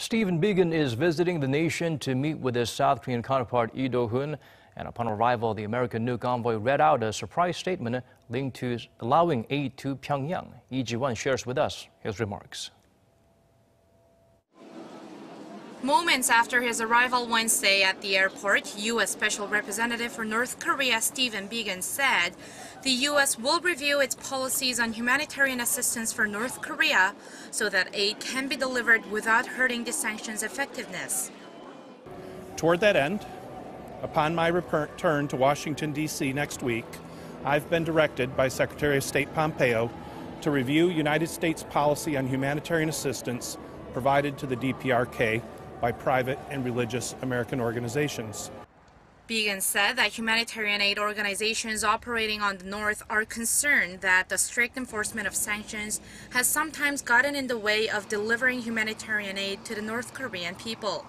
Stephen Biegun is visiting the nation to meet with his South Korean counterpart Lee Do-hoon. And upon arrival, the American nuke envoy read out a surprise statement linked to allowing aid to Pyongyang. Lee Do-hoon shares with us his remarks. Moments after his arrival Wednesday at the airport, U.S. Special Representative for North Korea Stephen Biegun said the U.S. will review its policies on humanitarian assistance for North Korea so that aid can be delivered without hurting the sanctions' effectiveness. Toward that end, upon my return to Washington, D.C. next week, I've been directed by Secretary of State Pompeo to review United States policy on humanitarian assistance provided to the DPRK by private and religious American organizations. Biegun said that humanitarian aid organizations operating on the North are concerned that the strict enforcement of sanctions has sometimes gotten in the way of delivering humanitarian aid to the North Korean people.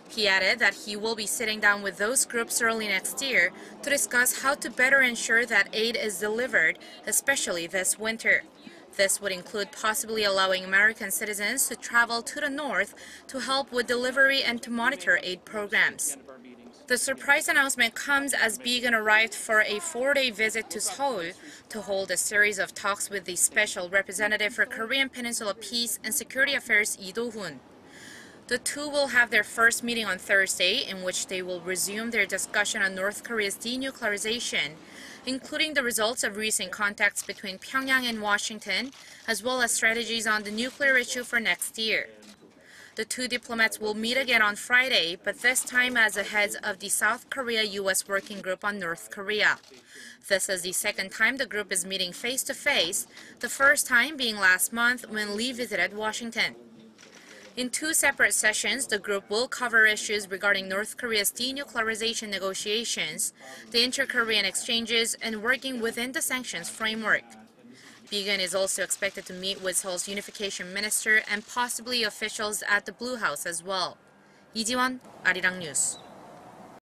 He added that he will be sitting down with those groups early next year to discuss how to better ensure that aid is delivered, especially this winter. This would include possibly allowing American citizens to travel to the North to help with delivery and to monitor aid programs. The surprise announcement comes as Biegun arrived for a 4-day visit to Seoul to hold a series of talks with the Special Representative for Korean Peninsula Peace and Security Affairs Lee Do-hoon. The two will have their first meeting on Thursday, in which they will resume their discussion on North Korea's denuclearization, including the results of recent contacts between Pyongyang and Washington, as well as strategies on the nuclear issue for next year. The two diplomats will meet again on Friday, but this time as the heads of the South Korea-U.S. Working Group on North Korea. This is the second time the group is meeting face-to-face, the first time being last month when Lee visited Washington. In two separate sessions, the group will cover issues regarding North Korea's denuclearization negotiations, the inter-Korean exchanges, and working within the sanctions framework. Biegun is also expected to meet with Seoul's unification minister and possibly officials at the Blue House as well. 이지원, Arirang News.